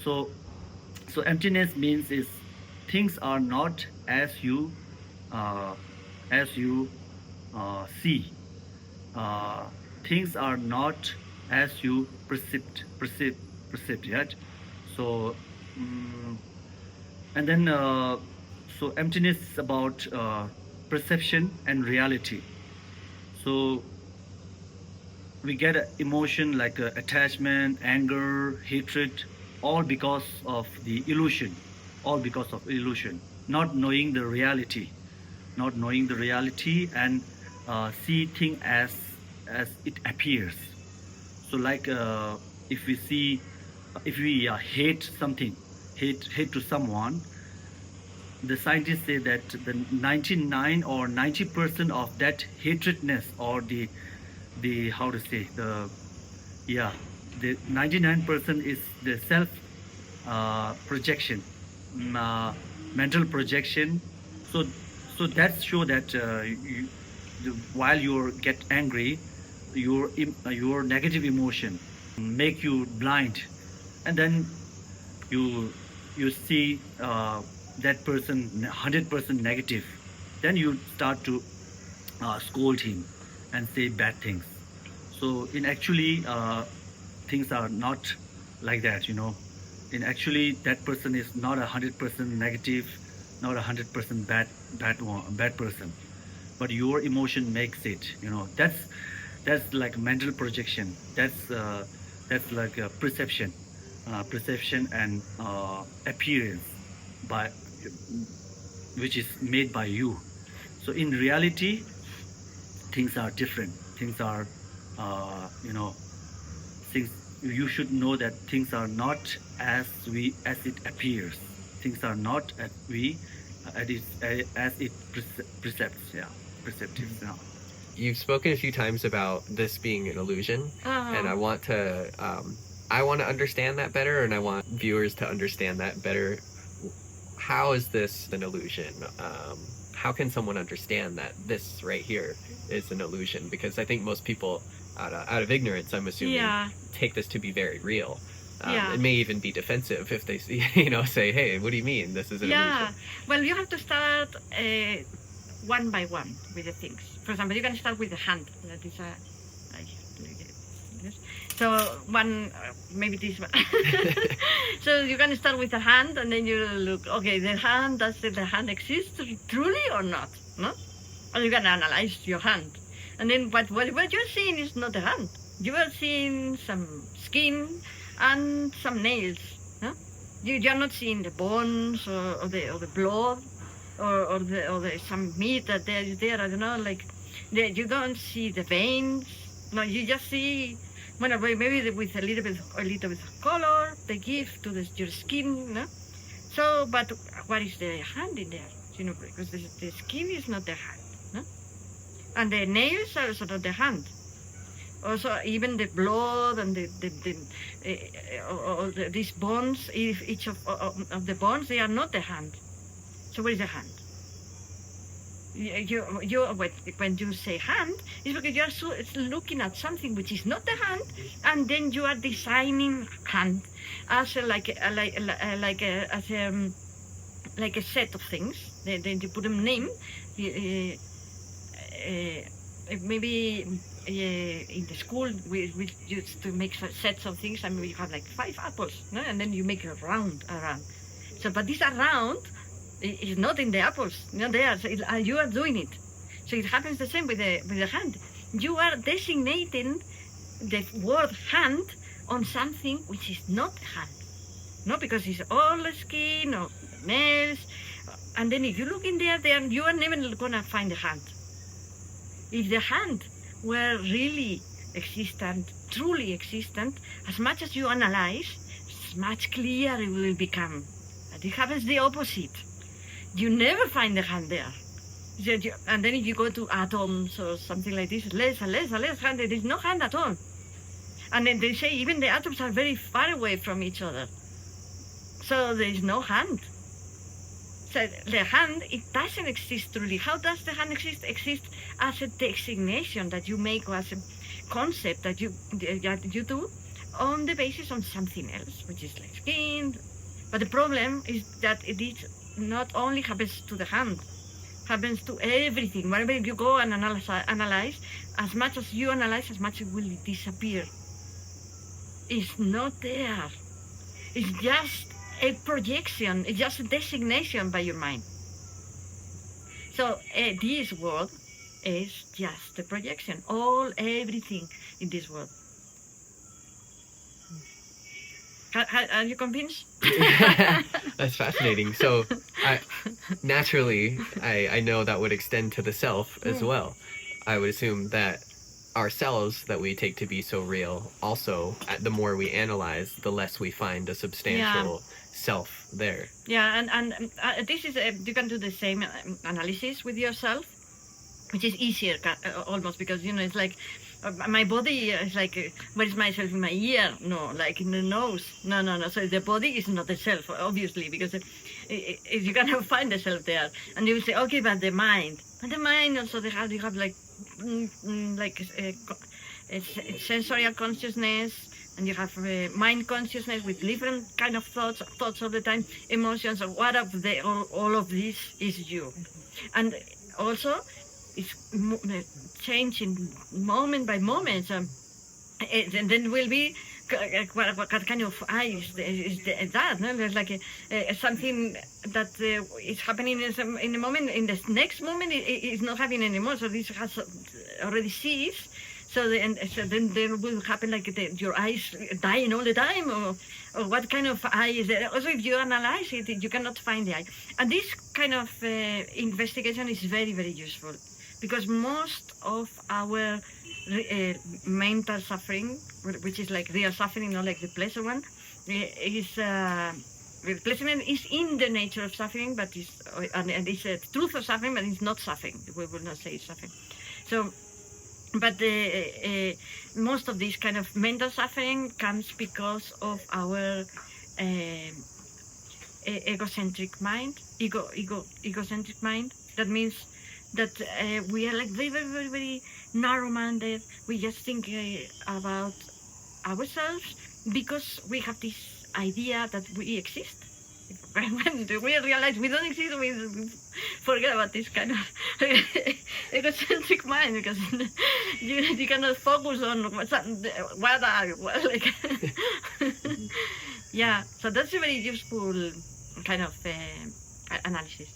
So so emptiness means is things are not uh, as you see. uh, Things are not as you perceive yet. So mm and then so emptiness is about perception and reality. So we get a emotion like attachment, anger, hatred, all because of the illusion, all because of illusion, not knowing the reality, not knowing the reality, and see thing as it appears. So like if we see, if we hate something, hate to someone, the scientists say that the 99 or 90% of that hatredness, or the how to say, the yeah, the 99% is the self projection, mental projection. So so that show that while you get angry, your negative emotion make you blind, and then you see that person 100% negative, then you start to scold him and say bad things. So in actually things are not like that, you know. In actually that person is not 100% negative, not 100% bad person, but your emotion makes it, you know. That's like mental projection. That's like a perception and appearance by which is made by you. So in reality, things are different. Things are, you know, things. You should know that things are not as it appears. Things are not as it percepts. Yeah, perceptive. Yeah. You've spoken a few times about this being an illusion, and I want to understand that better, and I want viewers to understand that better. How is this an illusion? How can someone understand that this right here is an illusion? Because I think most people, out of ignorance, I'm assuming, take this to be very real. It may even be defensive if they see, say, "Hey, what do you mean this is an illusion?" Well, you have to start one by one with the things. For example, you can start with the hand. That is so one, maybe this one. So you can start with the hand, and then you look. Okay, the hand. Does the hand exist truly or not? No, and you can analyze your hand, and then what you're seeing is not the hand. You are seeing some skin and some nails. No, you're not seeing the bones or the blood or the some meat that there is there. I don't know, like you don't see the veins. No, you just see. Well, maybe with a little bit of color they give to your skin, no? So, but what is the hand in there? Because the skin is not the hand, no? And the nails are also not the hand. Also, even the blood and these bones, each of the bones, they are not the hand. So, what is the hand? When you say hand, it's because you are looking at something which is not the hand, and then you are designing hand as like a set of things. Then you put them name. Maybe in the school we used to make sets of things, and we have like 5 apples, no? And then you make a round around. So, but this around. It's not in the apples, not there. So you are doing it. So it happens the same with the hand. You are designating the word hand on something which is not hand. No, because it's all the skin or nails. And then if you look in there, you are never going to find the hand. If the hand were really existent, truly existent, as much as you analyze, as much clearer it will become. And it happens the opposite. You never find the hand there. And then if you go to atoms or something like this, less and less and less hand, there is no hand at all. And then they say even the atoms are very far away from each other. So there is no hand. So the hand, it doesn't exist truly. How does the hand exist? Exist as a designation that you make, or as a concept that you do, on the basis on something else, which is like skin. But the problem is that it is not only happens to the hand, happens to everything. Wherever you go and analyze, as much as you analyze, as much it will disappear. It's not there. It's just a projection. It's just a designation by your mind. So this world is just a projection. Everything in this world. Are you convinced? That's fascinating. So, I know that would extend to the self as well. I would assume that ourselves that we take to be so real, also, the more we analyze, the less we find a substantial self there. Yeah, and this is, you can do the same analysis with yourself, which is easier almost, because, it's like, my body is like, where is myself in my ear? No, like in the nose. No. So the body is not the self, obviously, because if you cannot find the self there, and you will say, okay, but the mind. But the mind also, you have like sensorial consciousness, and you have mind consciousness with different kind of thoughts all the time, emotions, or what of all of this is you, and also it's changing moment by moment. And then will be what kind of eye is that? No? There's like something that is happening in a moment. In the next moment, it's not happening anymore. So this has already ceased. So then there will happen like your eyes dying all the time, or what kind of eye is there? Also, if you analyze it, you cannot find the eye. And this kind of investigation is very, very useful, because most of our mental suffering, which is like real suffering, not like the pleasure one, is pleasure is in the nature of suffering, but and it's a truth of suffering, but it's not suffering. We will not say it's suffering. So, but most of this kind of mental suffering comes because of our egocentric mind. Egocentric mind. That means that we are like very, very, very, very narrow-minded. We just think about ourselves because we have this idea that we exist. When we realize we don't exist, we forget about this kind of egocentric mind, because you cannot focus on what are you, like. Yeah, so that's a very useful kind of analysis.